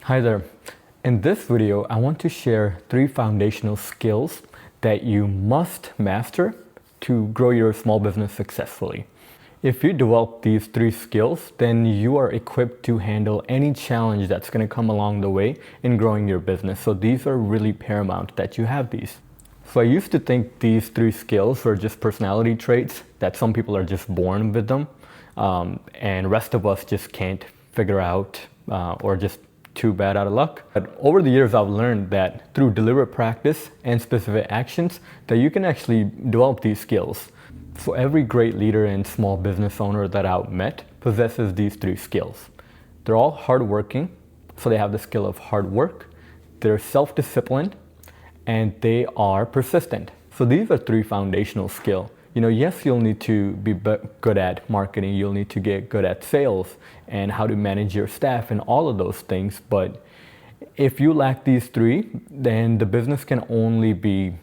Hi there. In this video, I want to share 3 foundational skills that you must master to grow your small business successfully. If you develop these 3 skills, then you are equipped to handle any challenge that's going to come along the way in growing your business. So these are really paramount that you have these. So I used to think these 3 skills were just personality traits, that some people are just born with them, and rest of us just can't figure out or just too bad out of luck. But over the years, I've learned that through deliberate practice and specific actions, that you can actually develop these skills. So every great leader and small business owner that I've met possesses these 3 skills. They're all hardworking, so they have the skill of hard work. They're self-disciplined, and they are persistent. So these are 3 foundational skills. Yes, you'll need to be good at marketing, you'll need to get good at sales and how to manage your staff and all of those things. But if you lack these 3, then the business can only be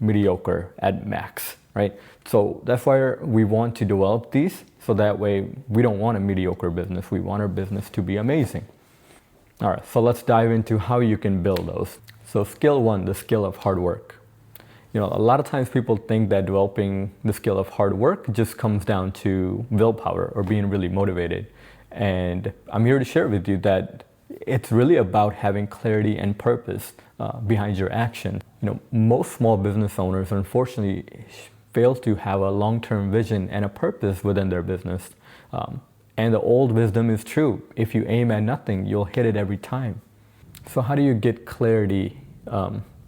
mediocre at max, right? So that's why we want to develop these, so that way we don't want a mediocre business. We want our business to be amazing. All right, so let's dive into how you can build those. So skill 1, the skill of hard work. A lot of times people think that developing the skill of hard work just comes down to willpower or being really motivated. And I'm here to share with you that it's really about having clarity and purpose behind your action. Most small business owners, unfortunately, fail to have a long-term vision and a purpose within their business. And the old wisdom is true. If you aim at nothing, you'll hit it every time. So how do you get clarity,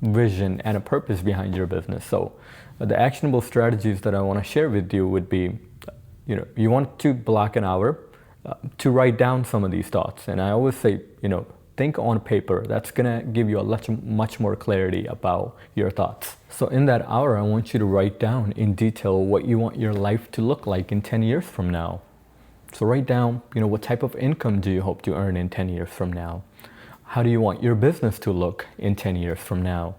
vision, and a purpose behind your business? So the actionable strategies that I want to share with you would be, you want to block an hour to write down some of these thoughts. And I always say, think on paper. That's going to give you much more clarity about your thoughts. So in that hour, I want you to write down in detail what you want your life to look like in 10 years from now. So write down, what type of income do you hope to earn in 10 years from now? How do you want your business to look in 10 years from now?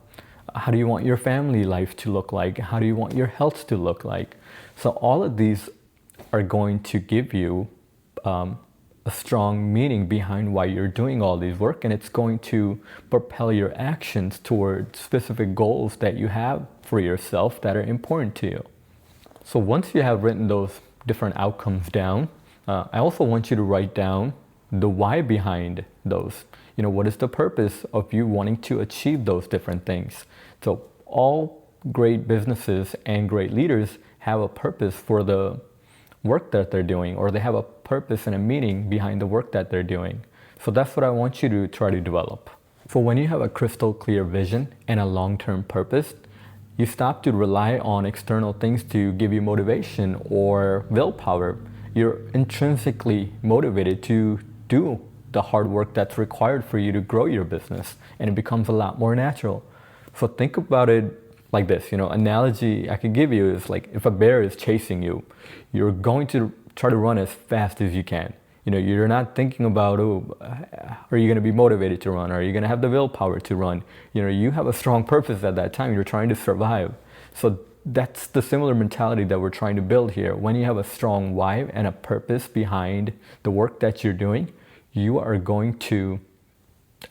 How do you want your family life to look like? How do you want your health to look like? So all of these are going to give you a strong meaning behind why you're doing all these work, and it's going to propel your actions towards specific goals that you have for yourself that are important to you. So once you have written those different outcomes down, I also want you to write down the why behind those. What is the purpose of you wanting to achieve those different things? So all great businesses and great leaders have a purpose for the work that they're doing, or they have a purpose and a meaning behind the work that they're doing. So that's what I want you to try to develop. So when you have a crystal clear vision and a long-term purpose, you stop to rely on external things to give you motivation or willpower. You're intrinsically motivated to do the hard work that's required for you to grow your business, and it becomes a lot more natural. So think about it like this, analogy I could give you is like if a bear is chasing you, you're going to try to run as fast as you can. You're not thinking about, are you going to be motivated to run? Are you going to have the willpower to run? You have a strong purpose at that time. You're trying to survive. So that's the similar mentality that we're trying to build here. When you have a strong why and a purpose behind the work that you're doing, you are going to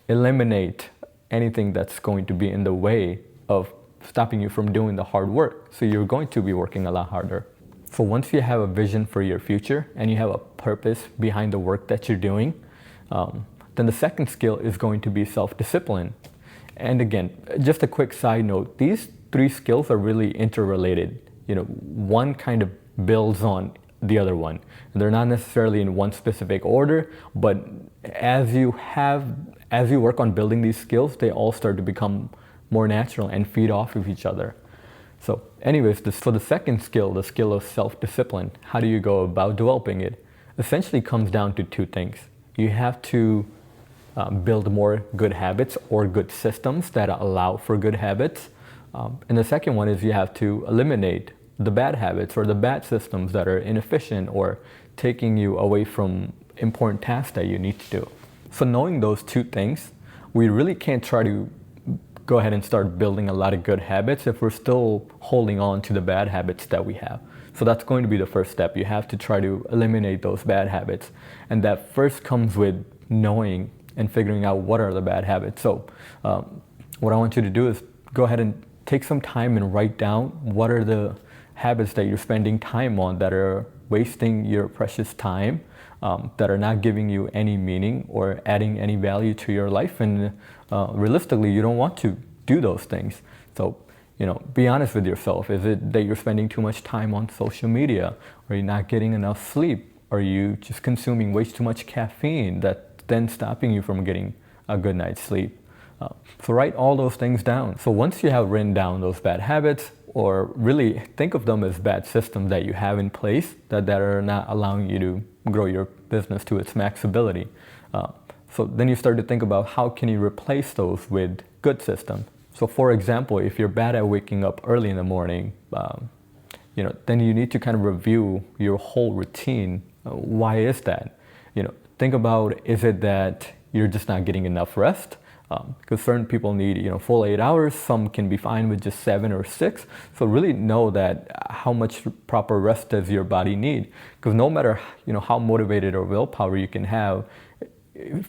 eliminate anything that's going to be in the way of stopping you from doing the hard work. So you're going to be working a lot harder. So once you have a vision for your future and you have a purpose behind the work that you're doing, then the second skill is going to be self-discipline. And again, just a quick side note, these 3 skills are really interrelated. One kind of builds on the other one. They're not necessarily in one specific order, but as you work on building these skills, they all start to become more natural and feed off of each other. So anyways, for the second skill, the skill of self-discipline, how do you go about developing it? Essentially comes down to 2 things. You have to build more good habits or good systems that allow for good habits. And the second one is you have to eliminate the bad habits or the bad systems that are inefficient or taking you away from important tasks that you need to do. So knowing those 2 things, we really can't try to go ahead and start building a lot of good habits if we're still holding on to the bad habits that we have. So that's going to be the first step. You have to try to eliminate those bad habits. And that first comes with knowing and figuring out what are the bad habits. So what I want you to do is go ahead and take some time and write down what are the habits that you're spending time on that are wasting your precious time, that are not giving you any meaning or adding any value to your life. And realistically, you don't want to do those things. So, be honest with yourself. Is it that you're spending too much time on social media? Are you not getting enough sleep? Are you just consuming way too much caffeine that's then stopping you from getting a good night's sleep? So write all those things down. So once you have written down those bad habits, or really think of them as bad systems that you have in place that are not allowing you to grow your business to its max ability. So then you start to think about how can you replace those with good systems. So for example, if you're bad at waking up early in the morning, then you need to kind of review your whole routine. Why is that? Think about, is it that you're just not getting enough rest? Because certain people need, full 8 hours. Some can be fine with just 7 or 6. So really know that how much proper rest does your body need? Because no matter, how motivated or willpower you can have,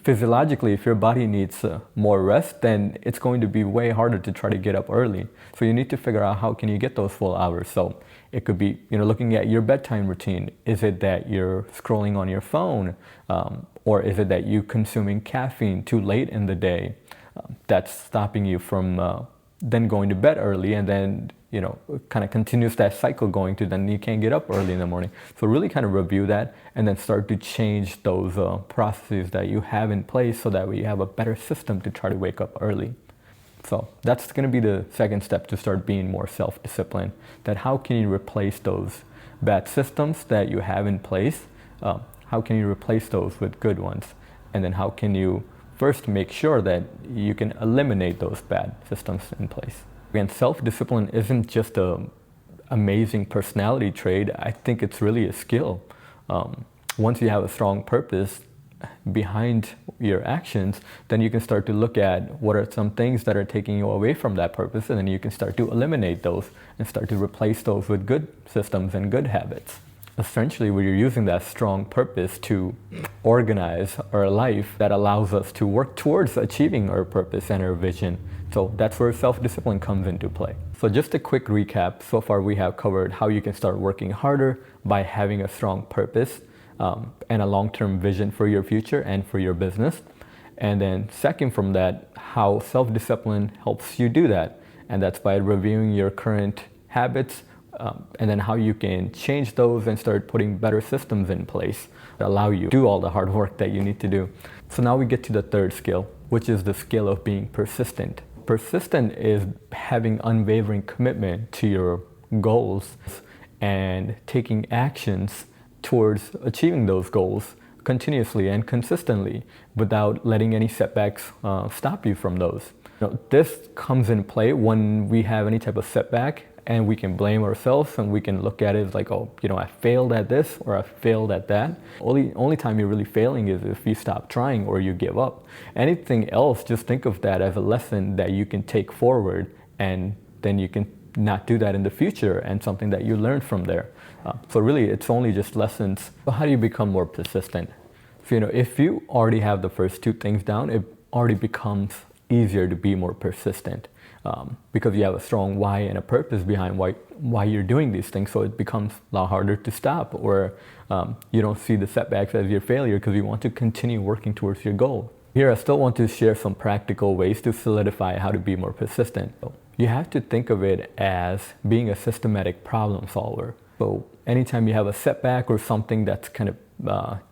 physiologically, if your body needs more rest, then it's going to be way harder to try to get up early. So you need to figure out how can you get those full hours. So it could be, looking at your bedtime routine. Is it that you're scrolling on your phone? Or is it that you're consuming caffeine too late in the day? That's stopping you from then going to bed early, and then kind of continues that cycle going to then you can't get up early in the morning. So really kind of review that and then start to change those processes that you have in place so that way you have a better system to try to wake up early. So that's going to be the second step to start being more self-disciplined. That how can you replace those bad systems that you have in place? How can you replace those with good ones? And then how can you first make sure that you can eliminate those bad systems in place? Again, self-discipline isn't just an amazing personality trait. I think it's really a skill. Once you have a strong purpose behind your actions, then you can start to look at what are some things that are taking you away from that purpose, and then you can start to eliminate those and start to replace those with good systems and good habits. Essentially, we're using that strong purpose to organize our life that allows us to work towards achieving our purpose and our vision. So that's where self-discipline comes into play. So just a quick recap. So far we have covered how you can start working harder by having a strong purpose and a long-term vision for your future and for your business. And then second from that, how self-discipline helps you do that. And that's by reviewing your current habits, and then how you can change those and start putting better systems in place that allow you to do all the hard work that you need to do. So now we get to the third skill, which is the skill of being persistent. Persistent is having unwavering commitment to your goals and taking actions towards achieving those goals continuously and consistently without letting any setbacks stop you from those. This comes in play when we have any type of setback, and we can blame ourselves and we can look at it as like, oh, I failed at this or I failed at that. Only time you're really failing is if you stop trying or you give up. Anything else, just think of that as a lesson that you can take forward, and then you can not do that in the future, and something that you learned from there. So really, it's only just lessons. So how do you become more persistent? So, if you already have the first two things down, it already becomes easier to be more persistent. Because you have a strong why and a purpose behind why you're doing these things, so it becomes a lot harder to stop, or you don't see the setbacks as your failure because you want to continue working towards your goal. Here I still want to share some practical ways to solidify how to be more persistent. So you have to think of it as being a systematic problem solver. So anytime you have a setback or something that's kind of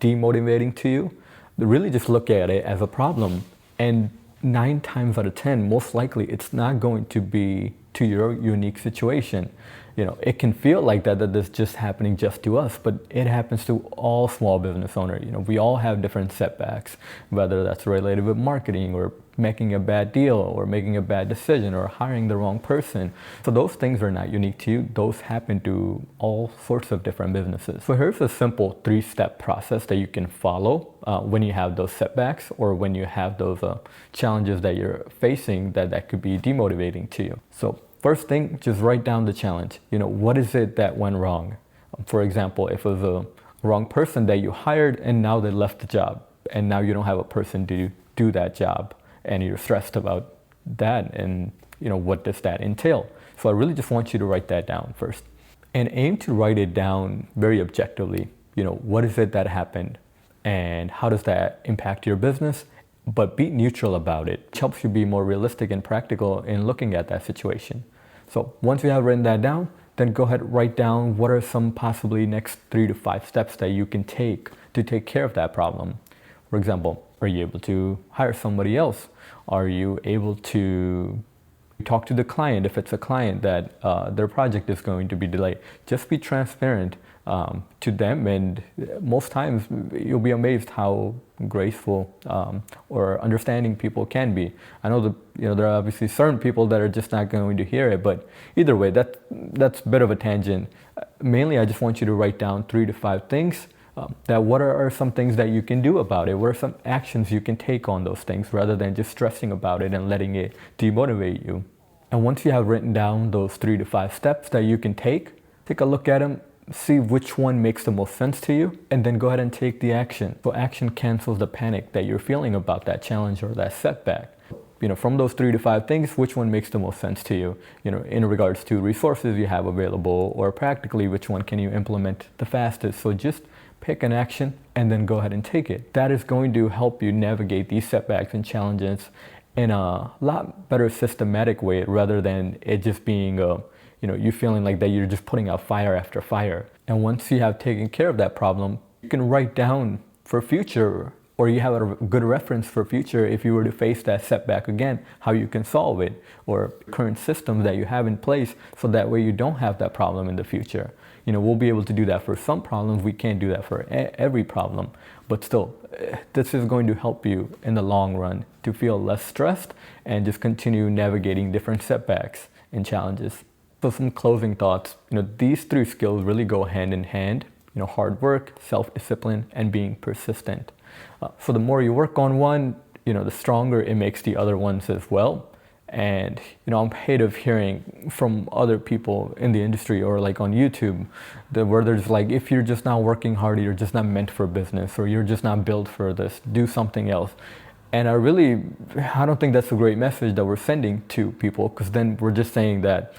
demotivating to you, really just look at it as a problem, and 9 times out of 10, most likely it's not going to be to your unique situation. It can feel like that this is just happening just to us, but it happens to all small business owners. We all have different setbacks, whether that's related with marketing or making a bad deal or making a bad decision or hiring the wrong person. So those things are not unique to you. Those happen to all sorts of different businesses. So here's a simple 3-step process that you can follow when you have those setbacks or when you have those challenges that you're facing that could be demotivating to you. So first thing, just write down the challenge. What is it that went wrong? For example, if it was a wrong person that you hired and now they left the job and now you don't have a person to do that job, and you're stressed about that, and what does that entail? So I really just want you to write that down first, and aim to write it down very objectively. What is it that happened, and how does that impact your business? But be neutral about it. It helps you be more realistic and practical in looking at that situation. So once you have written that down, then go ahead and write down what are some possibly next 3 to 5 steps that you can take to take care of that problem. For example, are you able to hire somebody else? Are you able to talk to the client if it's a client that their project is going to be delayed? Just be transparent to them, and most times you'll be amazed how graceful or understanding people can be. I know that there are obviously certain people that are just not going to hear it, but either way, that's a bit of a tangent. Mainly, I just want you to write down 3 to 5 things. That what are some things that you can do about it? What are some actions you can take on those things, rather than just stressing about it and letting it demotivate you? And once you have written down those 3 to 5 steps that you can take a look at them, see which one makes the most sense to you, and then go ahead and take the action. So action cancels the panic that you're feeling about that challenge or that setback. From those 3 to 5 things, which one makes the most sense to you? In regards to resources you have available, or practically which one can you implement the fastest? So just pick an action and then go ahead and take it. That is going to help you navigate these setbacks and challenges in a lot better systematic way, rather than it just being you feeling like that you're just putting out fire after fire. And once you have taken care of that problem, you can write down for future, or you have a good reference for future if you were to face that setback again, how you can solve it, or current systems that you have in place, so that way you don't have that problem in the future. We'll be able to do that for some problems. We can't do that for every problem, but still, this is going to help you in the long run to feel less stressed and just continue navigating different setbacks and challenges. So some closing thoughts. These 3 skills really go hand in hand. Hard work, self-discipline, and being persistent. So the more you work on one, the stronger it makes the other ones as well. And I'm paid of hearing from other people in the industry, or like on YouTube, where there's like, if you're just not working hard, you're just not meant for business, or you're just not built for this, do something else. And I don't think that's a great message that we're sending to people, because then we're just saying that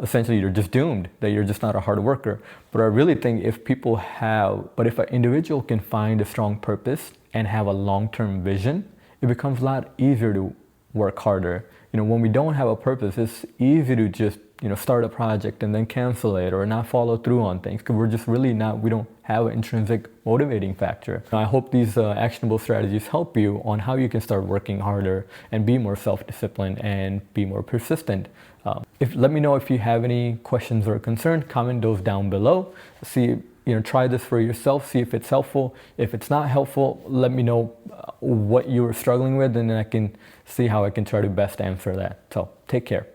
essentially you're just doomed, that you're just not a hard worker. But I really think if an individual can find a strong purpose and have a long-term vision, it becomes a lot easier to work harder. When we don't have a purpose, it's easy to just start a project and then cancel it, or not follow through on things, because we don't have an intrinsic motivating factor. I hope these actionable strategies help you on how you can start working harder and be more self-disciplined and be more persistent. Let me know if you have any questions or concerns. Comment those down below. Try this for yourself, see if it's helpful. If it's not helpful, let me know what you were struggling with, and then I can see how I can try to best answer that. So take care.